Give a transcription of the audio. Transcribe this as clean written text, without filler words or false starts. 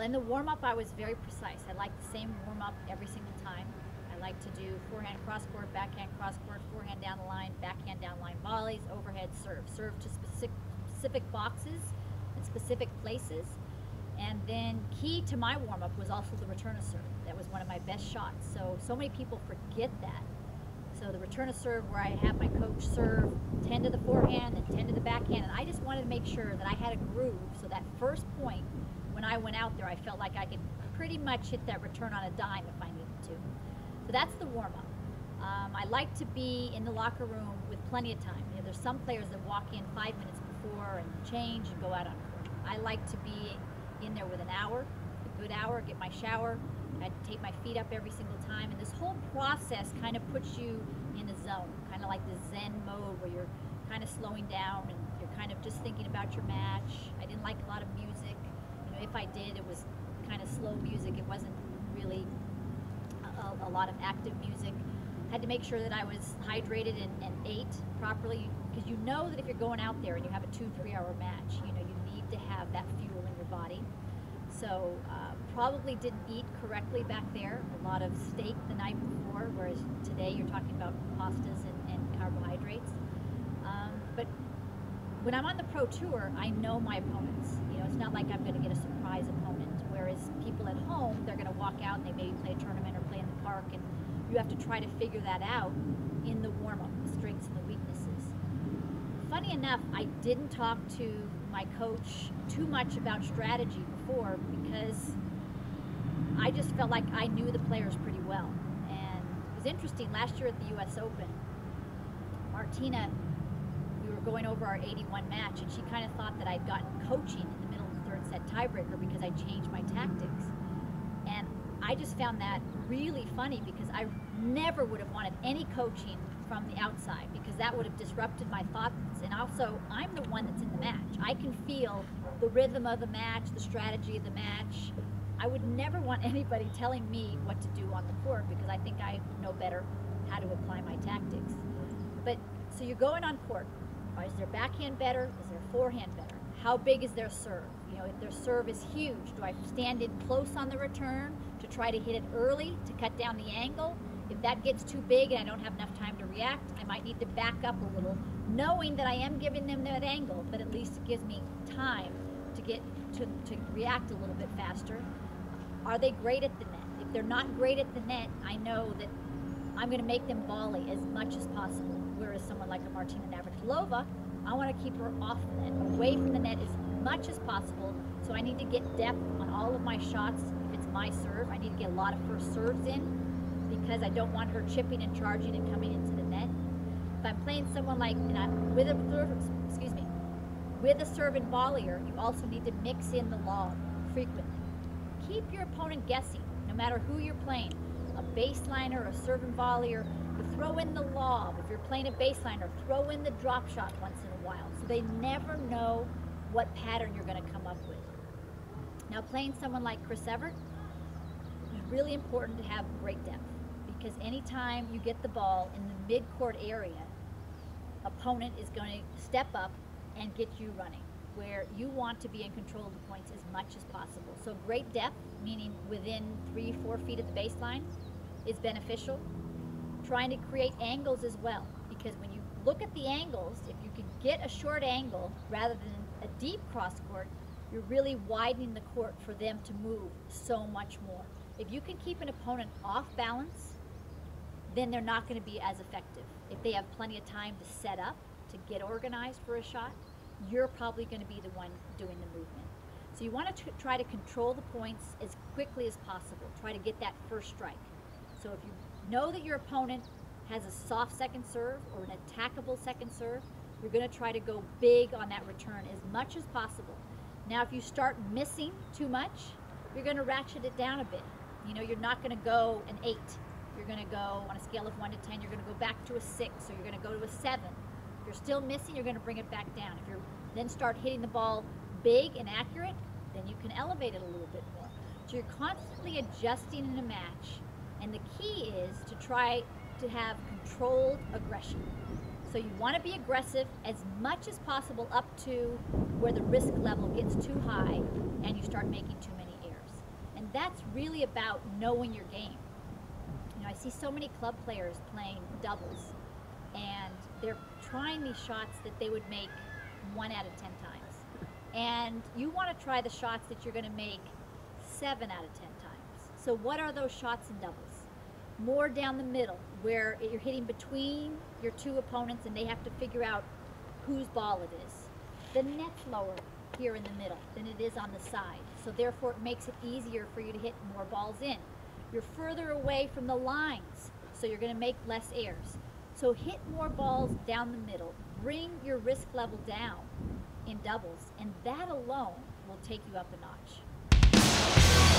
Well, in the warm-up, I was very precise. I like the same warm-up every single time. I like to do forehand cross-court, backhand cross-court, forehand down the line, backhand down the line volleys, overhead serve. Serve to specific boxes and specific places. And then key to my warm-up was also the return of serve. That was one of my best shots. So many people forget that. So the return of serve, where I have my coach serve 10 to the forehand and 10 to the backhand, and I just wanted to make sure that I had a groove, so that first point, when I went out there, I felt like I could pretty much hit that return on a dime if I needed to. So that's the warm-up. I like to be in the locker room with plenty of time. You know, there's some players that walk in 5 minutes before and change and go out on court. I like to be in there with an hour, a good hour, get my shower. I take my feet up every single time, and this whole process kind of puts you in a zone, kind of like the Zen mode where you're kind of slowing down and you're kind of just thinking about your match. I didn't like a lot of music. You know, if I did, it was kind of slow music. It wasn't really a lot of active music. Had to make sure that I was hydrated and ate properly, because you know that if you're going out there and you have a 2-3 hour match, you know, you need to have that fuel in your body. So probably didn't eat correctly back there. A lot of steak the night before, whereas today you're talking about pastas and carbohydrates. But when I'm on the pro tour, I know my opponents. You know, it's not like I'm going to get a surprise opponent. Whereas people at home, they're going to walk out and they maybe play a tournament or play in the park, and you have to try to figure that out in the warm-up, the strengths and the weaknesses. Funny enough, I didn't talk to my coach too much about strategy before, because I just felt like I knew the players pretty well. And it was interesting, last year at the US Open, Martina, we were going over our 81 match, and she kind of thought that I'd gotten coaching in the middle of the third set tiebreaker because I changed my tactics. And I just found that really funny, because I never would have wanted any coaching from the outside, because that would have disrupted my thoughts. And also, I'm the one that's in the match. I can feel the rhythm of the match, the strategy of the match. I would never want anybody telling me what to do on the court, because I think I know better how to apply my tactics. But so you're going on court. Is their backhand better? Is their forehand better? How big is their serve? You know, if their serve is huge, do I stand in close on the return to try to hit it early to cut down the angle? If that gets too big and I don't have enough time to react, I might need to back up a little, knowing that I am giving them that angle, but at least it gives me time to get to react a little bit faster. Are they great at the net? If they're not great at the net, I know that I'm going to make them volley as much as possible. Whereas someone like a Martina Navratilova, I want to keep her off the net, away from the net as much as possible. So I need to get depth on all of my shots. If it's my serve, I need to get a lot of first serves in, because I don't want her chipping and charging and coming into the net. If I'm playing someone like, with a serve and volleyer, you also need to mix in the lob frequently. Keep your opponent guessing, no matter who you're playing. A baseliner, a serve and volleyer, you throw in the lob. If you're playing a baseliner, throw in the drop shot once in a while, so they never know what pattern you're going to come up with. Now, playing someone like Chris Evert, it's really important to have great depth, because anytime you get the ball in the mid-court area, opponent is going to step up and get you running, where you want to be in control of the points as much as possible. So great depth, meaning within 3-4 feet of the baseline, is beneficial. Trying to create angles as well, because when you look at the angles, if you can get a short angle rather than a deep cross court, you're really widening the court for them to move so much more. If you can keep an opponent off balance, then they're not going to be as effective. If they have plenty of time to set up, to get organized for a shot, you're probably going to be the one doing the movement. So you want to try to control the points as quickly as possible. Try to get that first strike. So if you know that your opponent has a soft second serve or an attackable second serve, you're going to try to go big on that return as much as possible. Now, if you start missing too much, you're going to ratchet it down a bit. You know, you're not going to go an 8. You're going to go on a scale of 1 to 10, you're going to go back to a 6, or you're going to go to a 7. If you're still missing, you're going to bring it back down. If you then start hitting the ball big and accurate, then you can elevate it a little bit more. So you're constantly adjusting in a match, and the key is to try to have controlled aggression. So you want to be aggressive as much as possible up to where the risk level gets too high and you start making too many errors. that's really about knowing your game. You know, I see so many club players playing doubles, and they're trying these shots that they would make 1 out of 10 times. And you want to try the shots that you're going to make 7 out of 10 times. So what are those shots in doubles? More down the middle, where you're hitting between your two opponents and they have to figure out whose ball it is. The net's lower here in the middle than it is on the side, so therefore it makes it easier for you to hit more balls in. You're further away from the lines, so you're going to make less errors. So hit more balls down the middle, bring your risk level down in doubles, and that alone will take you up a notch.